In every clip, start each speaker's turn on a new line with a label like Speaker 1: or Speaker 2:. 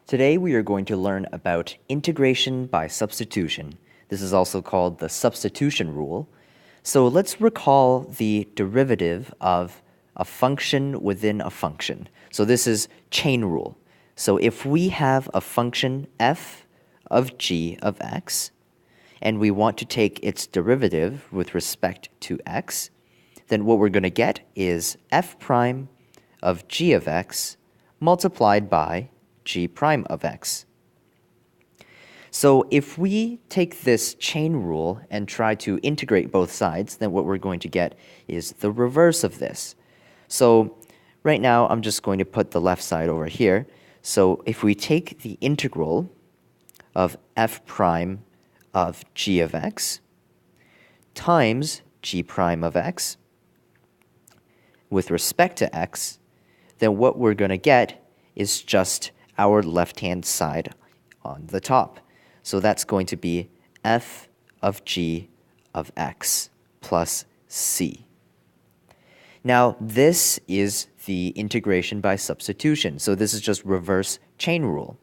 Speaker 1: Today we are going to learn about integration by substitution. This is also called the substitution rule. So let's recall the derivative of a function within a function. So this is chain rule. So if we have a function f of g of x, and we want to take its derivative with respect to x, then what we're going to get is f prime of g of x multiplied by g prime of x. So if we take this chain rule and try to integrate both sides, then what we're going to get is the reverse of this. So right now, I'm just going to put the left side over here. So if we take the integral of f prime of g of x times g prime of x with respect to x, then what we're going to get is just our left-hand side on the top. So that's going to be f of g of x plus c. Now, this is the integration by substitution. So this is just reverse chain rule.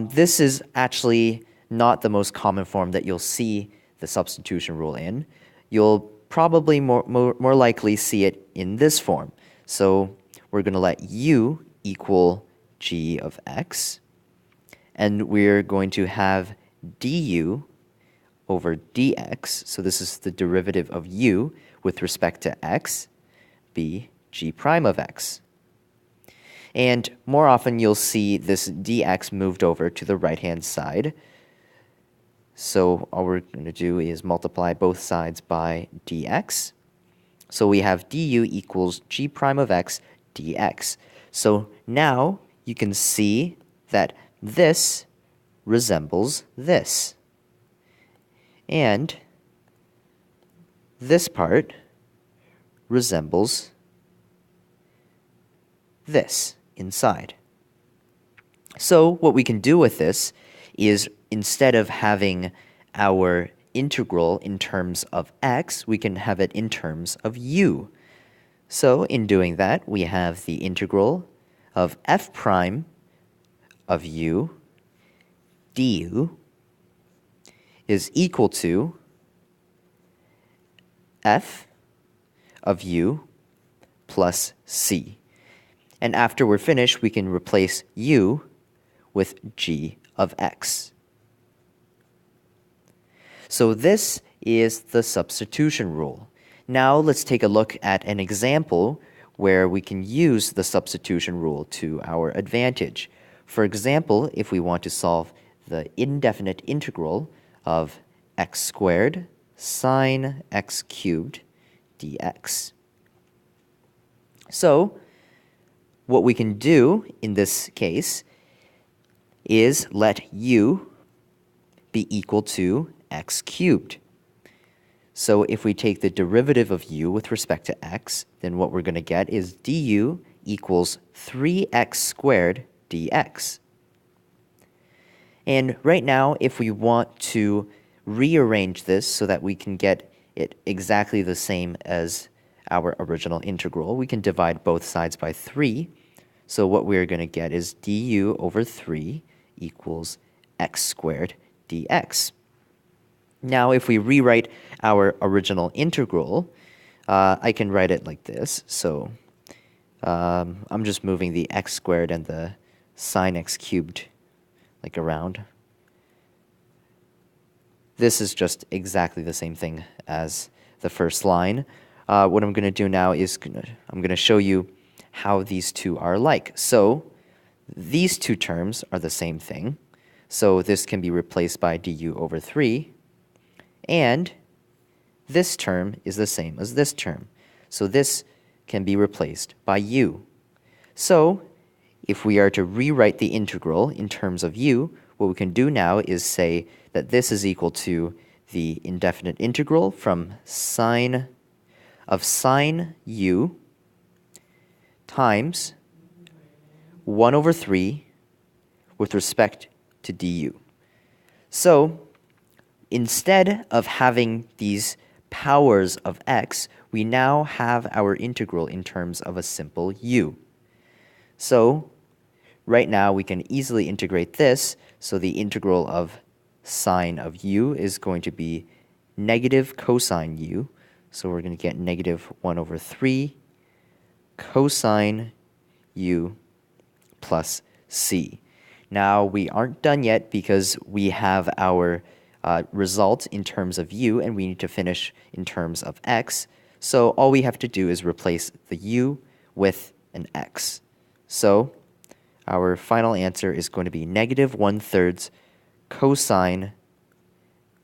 Speaker 1: This is actually not the most common form that you'll see the substitution rule in. You'll probably more likely see it in this form. So we're going to let u equal g of x, and we're going to have du over dx, so this is the derivative of u with respect to x, be g prime of x. And more often you'll see this dx moved over to the right-hand side. So all we're going to do is multiply both sides by dx. So we have du equals g prime of x dx. So now you can see that this resembles this. And this part resembles this inside. So what we can do with this is, instead of having our integral in terms of x, we can have it in terms of u. So in doing that, we have the integral of f prime of u du is equal to f of u plus c. And after we're finished, we can replace u with g of x. So this is the substitution rule. Now let's take a look at an example where we can use the substitution rule to our advantage. For example, if we want to solve the indefinite integral of x squared sine x cubed dx. So what we can do in this case is let u be equal to x cubed. So if we take the derivative of u with respect to x, then what we're going to get is du equals 3x squared dx. And right now, if we want to rearrange this so that we can get it exactly the same as our original integral, we can divide both sides by 3. So what we're going to get is du over 3 equals x squared dx. Now, if we rewrite our original integral, I can write it like this. So I'm just moving the x squared and the sine x cubed like around. This is just exactly the same thing as the first line. What I'm going to do now is I'm going to show you how these two are alike. So these two terms are the same thing. So this can be replaced by du over 3. And this term is the same as this term. So this can be replaced by u. So if we are to rewrite the integral in terms of u, what we can do now is say that this is equal to the indefinite integral from sine u times 1 over 3 with respect to du. So instead of having these powers of x, we now have our integral in terms of a simple u. So right now we can easily integrate this, so the integral of sine of u is going to be negative cosine u. So we're going to get negative 1 over 3 cosine u plus c. Now we aren't done yet because we have our result in terms of u and we need to finish in terms of x. So all we have to do is replace the u with an x. So our final answer is going to be negative 1/3 cosine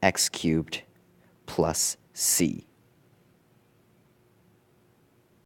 Speaker 1: x cubed plus c.